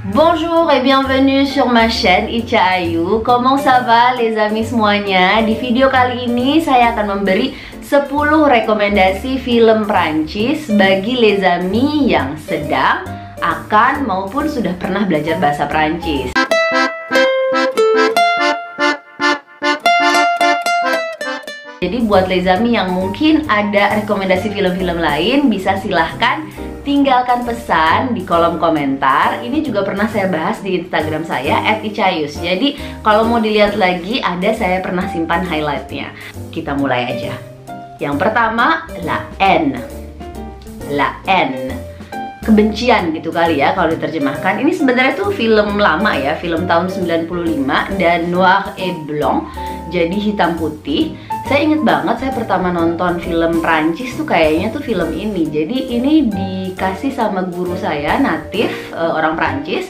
Bonjour et bienvenue sur ma chaîne Ica Ayu. Comment ça va les amis semuanya? Di video kali ini saya akan memberi 10 rekomendasi film Prancis bagi les amis yang sedang, akan, maupun sudah pernah belajar bahasa Prancis. Jadi buat les amis yang mungkin ada rekomendasi film-film lain, bisa silahkan tinggalkan pesan di kolom komentar. Ini juga pernah saya bahas di Instagram saya @icayus. Jadi kalau mau dilihat lagi, ada saya pernah simpan highlightnya. Kita mulai aja. Yang pertama, La Haine. La Haine, kebencian gitu kali ya kalau diterjemahkan. Ini sebenarnya tuh film lama ya, film tahun 95 dan noir et blanc, jadi hitam putih. Saya inget banget saya pertama nonton film Prancis tuh kayaknya tuh film ini. Jadi ini dikasih sama guru saya natif, orang Prancis,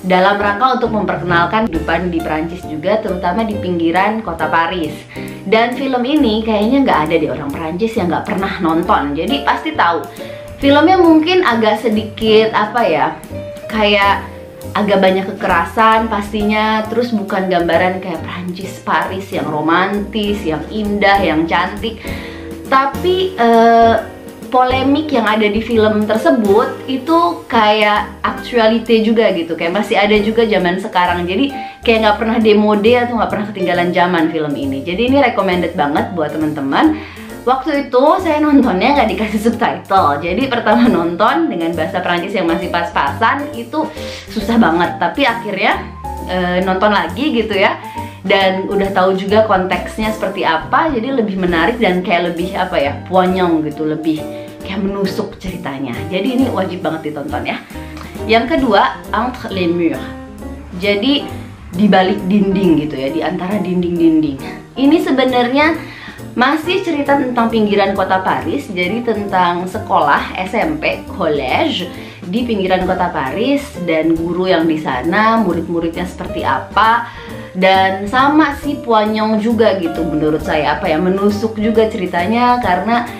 dalam rangka untuk memperkenalkan kehidupan di Prancis juga, terutama di pinggiran kota Paris. Dan film ini kayaknya nggak ada di orang Prancis yang nggak pernah nonton, jadi pasti tahu. Filmnya mungkin agak sedikit apa ya, kayak agak banyak kekerasan pastinya, terus bukan gambaran kayak Prancis, Paris yang romantis, yang indah, yang cantik. Tapi polemik yang ada di film tersebut itu kayak aktualite juga gitu, kayak masih ada juga zaman sekarang. Jadi kayak nggak pernah demode atau nggak pernah ketinggalan zaman film ini. Jadi ini recommended banget buat teman-teman. Waktu itu saya nontonnya nggak dikasih subtitle, jadi pertama nonton dengan bahasa Prancis yang masih pas-pasan itu susah banget. Tapi akhirnya nonton lagi gitu ya, dan udah tahu juga konteksnya seperti apa, jadi lebih menarik dan kayak lebih apa ya, poignant gitu, lebih kayak menusuk ceritanya. Jadi ini wajib banget ditonton ya. Yang kedua, Entre les murs, jadi di balik dinding gitu ya, di antara dinding-dinding. Ini sebenarnya masih cerita tentang pinggiran kota Paris, jadi tentang sekolah SMP, college di pinggiran kota Paris, dan guru yang di sana, murid-muridnya seperti apa, dan sama si poignant juga gitu menurut saya, apa ya, menusuk juga ceritanya karena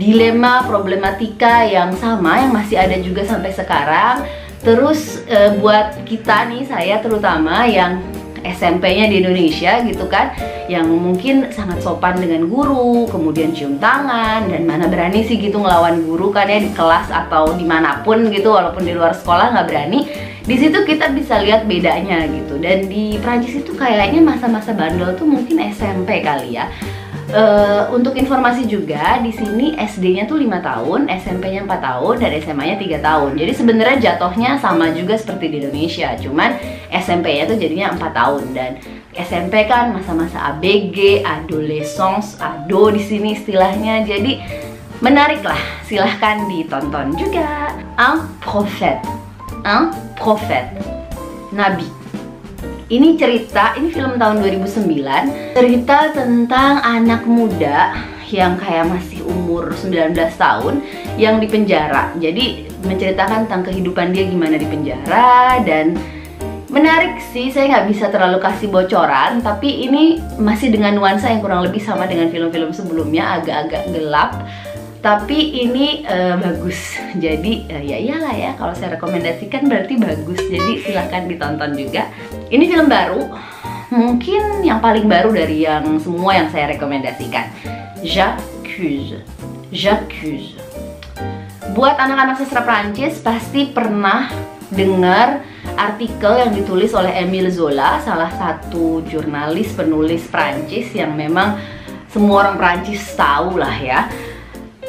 dilema, problematika yang sama yang masih ada juga sampai sekarang. Terus buat kita nih, saya terutama yang SMP-nya di Indonesia gitu kan, yang mungkin sangat sopan dengan guru, kemudian cium tangan, dan mana berani sih gitu ngelawan guru kan ya, di kelas atau dimanapun gitu, walaupun di luar sekolah nggak berani. Di situ kita bisa lihat bedanya gitu. Dan di Prancis itu kayaknya masa-masa bandel tuh mungkin SMP kali ya. Untuk informasi juga, di sini SD-nya tuh 5 tahun, SMP-nya 4 tahun, dan SMA-nya 3 tahun. Jadi sebenarnya jatuhnya sama juga seperti di Indonesia, cuman SMP-nya tuh jadinya 4 tahun. Dan SMP kan masa-masa ABG, adolescence, ado di sini istilahnya. Jadi menarik lah, silahkan ditonton juga. Un prophète, nabi. Ini cerita, ini film tahun 2009, cerita tentang anak muda yang kayak masih umur 19 tahun yang dipenjara. Jadi menceritakan tentang kehidupan dia gimana di penjara, dan menarik sih. Saya nggak bisa terlalu kasih bocoran, tapi ini masih dengan nuansa yang kurang lebih sama dengan film-film sebelumnya, agak-agak gelap. Tapi ini bagus, jadi ya iyalah ya, kalau saya rekomendasikan berarti bagus, jadi silahkan ditonton juga. Ini film baru, mungkin yang paling baru dari yang semua yang saya rekomendasikan, J'accuse. J'accuse. Buat anak-anak sastra Prancis pasti pernah dengar artikel yang ditulis oleh Émile Zola, salah satu jurnalis penulis Prancis yang memang semua orang Prancis tahu lah ya,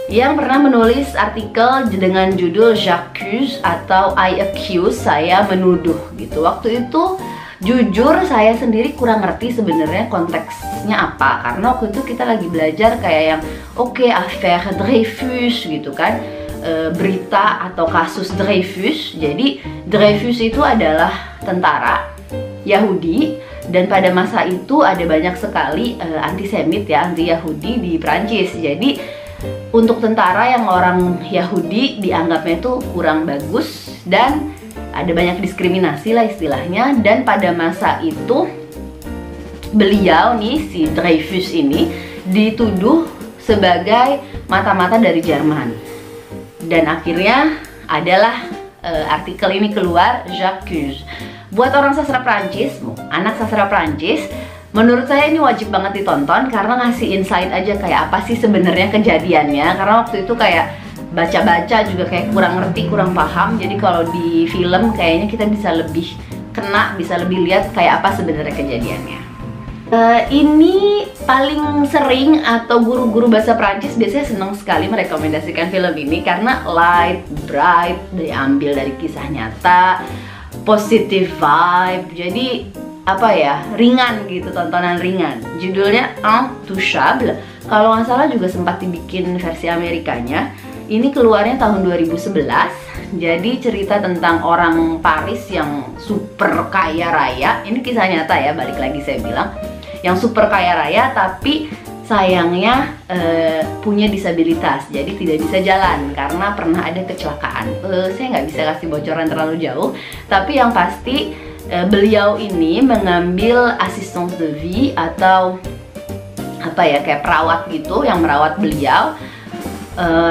yang pernah menulis artikel dengan judul J'accuse atau I accuse, saya menuduh gitu. Waktu itu jujur saya sendiri kurang ngerti sebenarnya konteksnya apa, karena waktu itu kita lagi belajar kayak yang affaire Dreyfus gitu kan, berita atau kasus Dreyfus. Jadi Dreyfus itu adalah tentara Yahudi, dan pada masa itu ada banyak sekali antisemit ya, anti Yahudi di Prancis. Jadi untuk tentara yang orang Yahudi dianggapnya itu kurang bagus, dan ada banyak diskriminasi lah istilahnya. Dan pada masa itu beliau nih, si Dreyfus ini, dituduh sebagai mata-mata dari Jerman. Dan akhirnya adalah artikel ini keluar, J'accuse. Buat orang sastra Prancis, anak sastra Prancis, menurut saya ini wajib banget ditonton karena ngasih insight aja kayak apa sih sebenarnya kejadiannya. Karena waktu itu kayak baca-baca juga kayak kurang ngerti, kurang paham. Jadi kalau di film kayaknya kita bisa lebih kena, bisa lebih lihat kayak apa sebenarnya kejadiannya. Ini paling sering atau guru-guru bahasa Prancis biasanya senang sekali merekomendasikan film ini karena light, bright, diambil dari kisah nyata, positive vibe, jadi apa ya, ringan gitu, tontonan ringan. Judulnya Intouchable. Kalau nggak salah juga sempat dibikin versi Amerikanya. Ini keluarnya tahun 2011. Jadi cerita tentang orang Paris yang super kaya raya. Ini kisah nyata ya, balik lagi saya bilang. Yang super kaya raya tapi sayangnya punya disabilitas, jadi tidak bisa jalan karena pernah ada kecelakaan. Saya nggak bisa kasih bocoran terlalu jauh, tapi yang pasti beliau ini mengambil assistance de vie atau apa ya, kayak perawat gitu yang merawat beliau.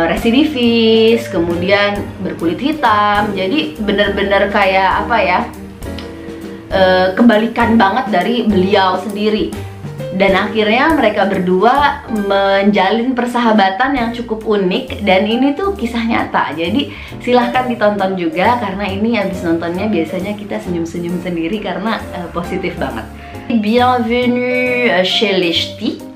Residivis, kemudian berkulit hitam, jadi bener-bener kayak apa ya, kebalikan banget dari beliau sendiri. Dan akhirnya mereka berdua menjalin persahabatan yang cukup unik, dan ini tuh kisah nyata. Jadi silahkan ditonton juga karena ini habis nontonnya biasanya kita senyum-senyum sendiri karena positif banget. Bienvenue chez les Ch'tis.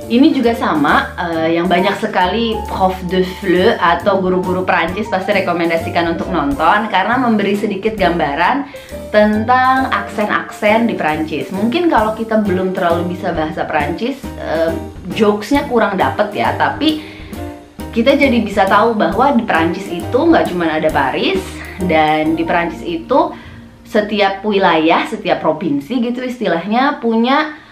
Ini juga sama, yang banyak sekali prof de FLE atau guru-guru Prancis pasti rekomendasikan untuk nonton karena memberi sedikit gambaran tentang aksen-aksen di Prancis. Mungkin kalau kita belum terlalu bisa bahasa Prancis, jokesnya kurang dapet ya, tapi kita jadi bisa tahu bahwa di Prancis itu nggak cuma ada Paris, dan di Prancis itu setiap wilayah, setiap provinsi gitu istilahnya punya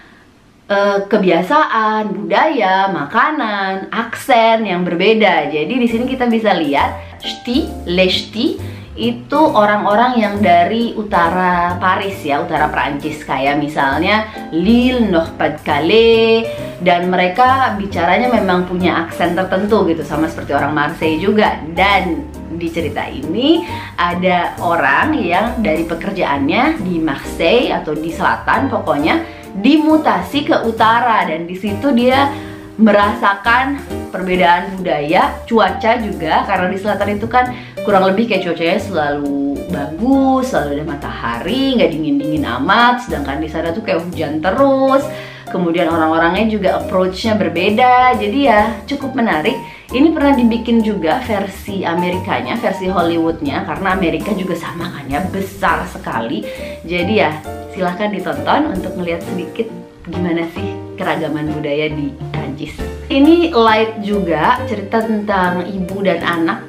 kebiasaan, budaya, makanan, aksen yang berbeda. Jadi di sini kita bisa lihat Ch'tis, les Ch'tis itu orang-orang yang dari utara Paris ya, utara Prancis, kayak misalnya Lille, Nord-Pas-de-Calais, dan mereka bicaranya memang punya aksen tertentu gitu, sama seperti orang Marseille juga. Dan di cerita ini ada orang yang dari pekerjaannya di Marseille atau di selatan pokoknya dimutasi ke utara, dan di situ dia merasakan perbedaan budaya, cuaca juga, karena di selatan itu kan kurang lebih kayak cuacanya selalu bagus, selalu ada matahari, nggak dingin-dingin amat, sedangkan di sana tuh kayak hujan terus. Kemudian orang-orangnya juga approach-nya berbeda, jadi ya cukup menarik. Ini pernah dibikin juga versi Amerikanya, versi Hollywoodnya, karena Amerika juga sama kan ya, besar sekali. Jadi ya silahkan ditonton untuk melihat sedikit gimana sih keragaman budaya di Prancis. Ini light juga, cerita tentang ibu dan anak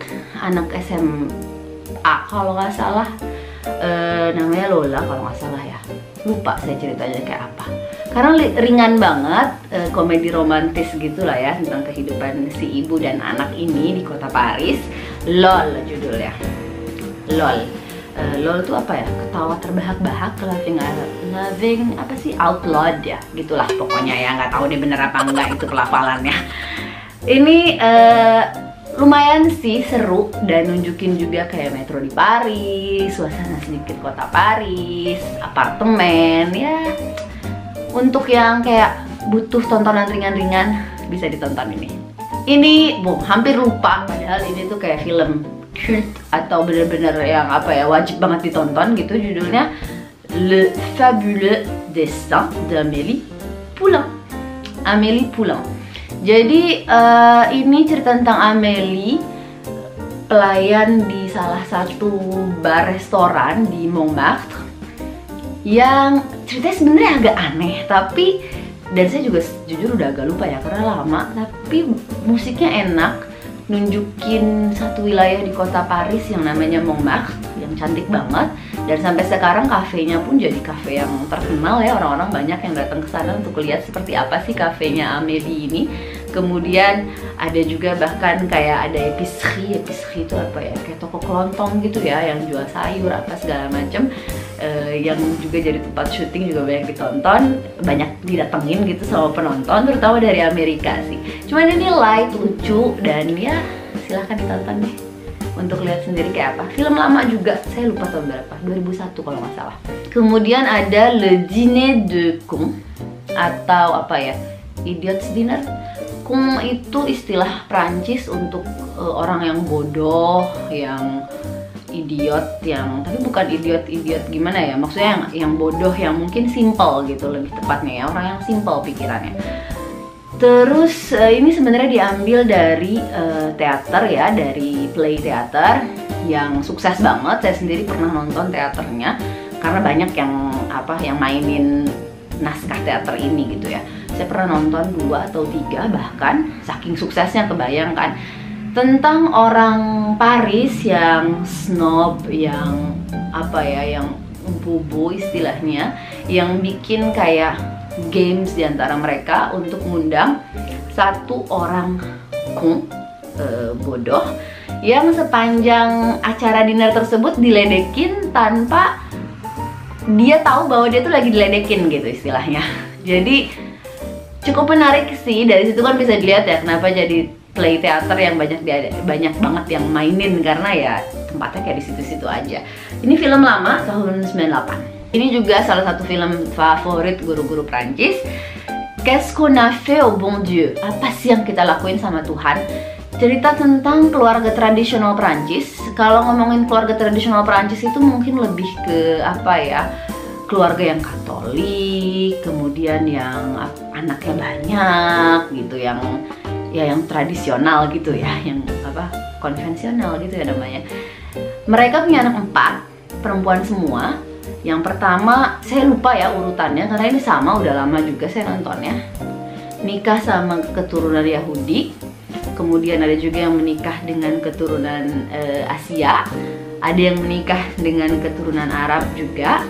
SMA kalau nggak salah, namanya Lola kalau nggak salah ya. Lupa saya ceritanya kayak apa. Karena ringan banget, komedi romantis gitulah ya, tentang kehidupan si ibu dan anak ini di kota Paris. LOL judulnya. LOL. LOL tuh apa ya? Ketawa terbahak-bahak, laughing apa sih? Out loud ya, gitulah pokoknya ya. Nggak tahu deh bener apa enggak itu pelafalannya. Ini lumayan sih seru dan nunjukin juga kayak metro di Paris, suasana sedikit kota Paris, apartemen ya. Untuk yang kayak butuh tontonan ringan-ringan bisa ditonton ini. Ini hampir lupa, padahal ini tuh kayak film cult atau bener-bener yang apa ya, wajib banget ditonton gitu. Judulnya Le Fabuleux Destin d'Amélie Poulain. Amélie Poulain. Jadi ini cerita tentang Amélie, pelayan di salah satu bar restoran di Montmartre, yang ceritanya sebenarnya agak aneh, tapi dan saya juga jujur udah agak lupa ya karena lama, tapi musiknya enak, nunjukin satu wilayah di kota Paris yang namanya Montmartre yang cantik banget, dan sampai sekarang kafenya pun jadi kafe yang terkenal ya, orang-orang banyak yang datang ke sana untuk lihat seperti apa sih kafenya Amélie ini. Kemudian ada juga bahkan kayak ada épicerie itu apa ya, kayak toko kelontong gitu ya yang jual sayur apa segala macem, yang juga jadi tempat syuting, juga banyak ditonton, banyak didatengin gitu sama penonton, terutama dari Amerika sih. Cuman ini light, lucu, dan ya silahkan ditonton deh. untuk lihat sendiri kayak apa. Film lama juga, saya lupa tahun berapa, 2001 kalau nggak salah. Kemudian ada Le Dîner de Con atau apa ya, Idiot's Dinner. Con itu istilah Prancis untuk orang yang bodoh, yang idiot, yang tapi bukan idiot gimana ya, maksudnya yang bodoh, yang mungkin simple gitu lebih tepatnya ya, orang yang simple pikirannya. Terus ini sebenarnya diambil dari teater ya, dari play teater yang sukses banget. Saya sendiri pernah nonton teaternya karena banyak yang mainin naskah teater ini gitu ya. Saya pernah nonton 2 atau 3 bahkan, saking suksesnya kebayangkan, tentang orang Paris yang snob, yang yang bobo istilahnya, yang bikin kayak games diantara mereka untuk mengundang satu orang bodoh yang sepanjang acara dinner tersebut diledekin tanpa dia tahu bahwa dia tuh lagi diledekin gitu istilahnya. Jadi cukup menarik sih, dari situ kan bisa dilihat ya kenapa jadi play teater yang banyak banget yang mainin, karena ya tempatnya kayak di situ-situ aja. Ini film lama tahun 98. Ini juga salah satu film favorit guru-guru Prancis. Qu'est-ce qu'on a fait au bon Dieu? Apa sih yang kita lakuin sama Tuhan? Cerita tentang keluarga tradisional Prancis. Kalau ngomongin keluarga tradisional Prancis itu mungkin lebih ke keluarga yang Katolik, kemudian yang anaknya banyak gitu, yang tradisional gitu ya, yang konvensional gitu ya namanya. Mereka punya anak 4, perempuan semua. Yang pertama, saya lupa ya urutannya karena ini sama, udah lama juga saya nontonnya. Nikah sama keturunan Yahudi. Kemudian ada juga yang menikah dengan keturunan Asia. Ada yang menikah dengan keturunan Arab juga,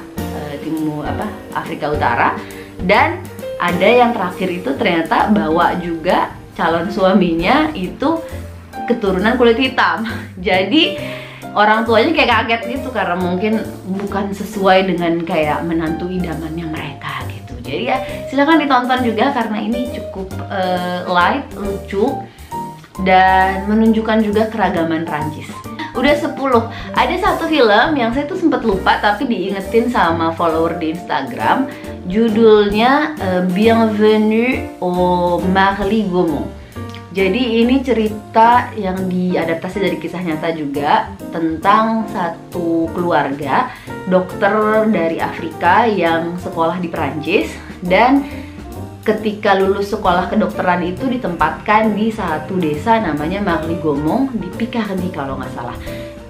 Afrika Utara. Dan ada yang terakhir itu ternyata bawa juga calon suaminya itu keturunan kulit hitam. Jadi orang tuanya kayak kaget gitu karena mungkin bukan sesuai dengan kayak menantu idamannya mereka gitu. Jadi ya silahkan ditonton juga karena ini cukup light, lucu, dan menunjukkan juga keragaman Prancis. Udah 10. Ada satu film yang saya tuh sempat lupa tapi diingetin sama follower di Instagram. Judulnya Bienvenue au Marly Gaumont. Jadi ini cerita yang diadaptasi dari kisah nyata juga, tentang satu keluarga dokter dari Afrika yang sekolah di Perancis, dan ketika lulus sekolah kedokteran itu ditempatkan di satu desa namanya Marly Gaumont di Picardie kalau nggak salah.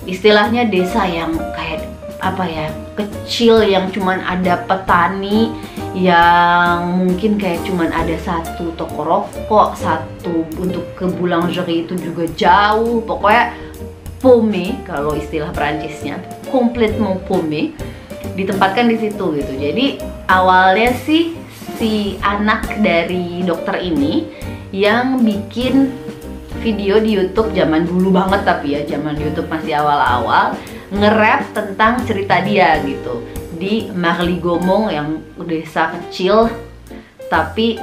Istilahnya desa yang kayak kecil, yang cuman ada petani, yang mungkin kayak cuman ada satu toko rokok, satu untuk ke boulangerie itu juga jauh, pokoknya paumé kalau istilah Perancisnya, complètement paumé, ditempatkan di situ gitu. Jadi awalnya sih si anak dari dokter ini yang bikin video di YouTube zaman dulu banget, tapi ya zaman YouTube masih awal-awal, nge-rap tentang cerita dia gitu di Marly Gaumont yang desa kecil, tapi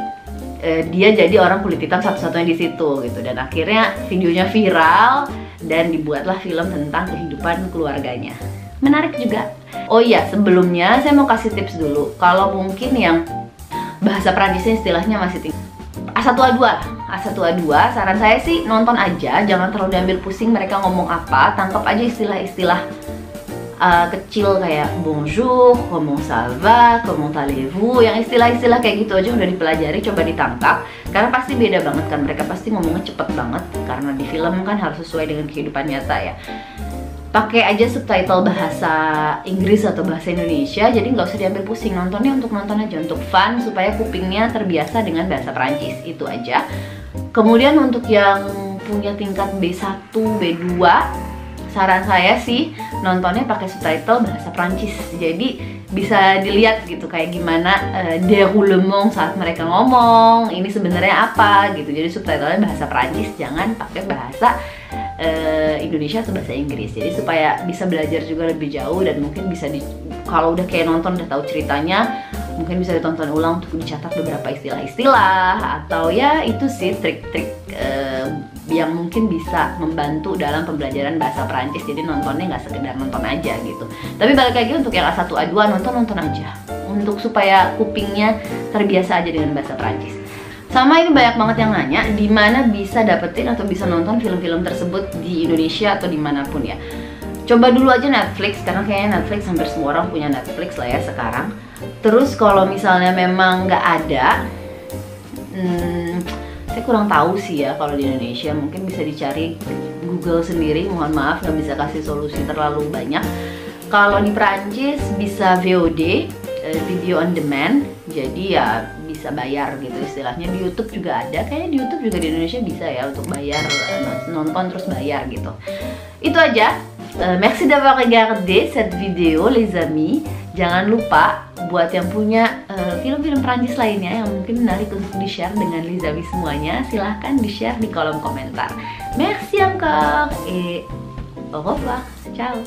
dia jadi orang kulit hitam satu-satunya di situ gitu. Dan akhirnya videonya viral dan dibuatlah film tentang kehidupan keluarganya. Menarik juga. Oh iya, sebelumnya saya mau kasih tips dulu. Kalau mungkin yang bahasa Prancisnya istilahnya masih tinggi, A1 A2, saran saya sih nonton aja, jangan terlalu diambil pusing mereka ngomong apa, tangkap aja istilah-istilah kecil kayak bonjour, comment ça va, comment allez-vous, yang istilah-istilah kayak gitu aja udah dipelajari, coba ditangkap, karena pasti beda banget kan, mereka pasti ngomongnya cepet banget, karena di film kan harus sesuai dengan kehidupan nyata ya. Pakai aja subtitle bahasa Inggris atau bahasa Indonesia, jadi nggak usah diambil pusing, nontonnya untuk nonton aja, untuk fun, supaya kupingnya terbiasa dengan bahasa Perancis, itu aja. Kemudian untuk yang punya tingkat B1, B2, saran saya sih nontonnya pakai subtitle bahasa Prancis, jadi bisa dilihat gitu kayak gimana déroulement saat mereka ngomong, ini sebenarnya apa gitu. Jadi subtitlenya bahasa Prancis, jangan pakai bahasa Indonesia atau bahasa Inggris, jadi supaya bisa belajar juga lebih jauh, dan mungkin bisa kalau udah kayak nonton udah tahu ceritanya, mungkin bisa ditonton ulang untuk dicatat beberapa istilah-istilah, atau ya itu sih trik-trik yang mungkin bisa membantu dalam pembelajaran bahasa Perancis. Jadi nontonnya nggak sekedar nonton aja gitu. Tapi balik lagi untuk yang A1 A2 nonton aja, untuk supaya kupingnya terbiasa aja dengan bahasa Perancis. Sama ini banyak banget yang nanya di mana bisa dapetin atau bisa nonton film-film tersebut di Indonesia atau dimanapun ya. Coba dulu aja Netflix, karena kayaknya Netflix hampir semua orang punya Netflix lah ya sekarang. Terus kalau misalnya memang nggak ada, saya kurang tahu sih ya kalau di Indonesia, mungkin bisa dicari Google sendiri. Mohon maaf nggak bisa kasih solusi terlalu banyak. Kalau di Perancis bisa VOD, video on demand, jadi ya bisa bayar gitu istilahnya. Di YouTube juga ada, kayaknya di YouTube juga di Indonesia bisa ya untuk bayar, nonton terus bayar gitu. Itu aja. Merci d'avoir regardé cette vidéo les amis. Jangan lupa buat yang punya film-film Perancis lainnya yang mungkin menarik untuk di-share dengan les amis semuanya, silahkan di-share di kolom komentar. Merci encore et au revoir. Ciao.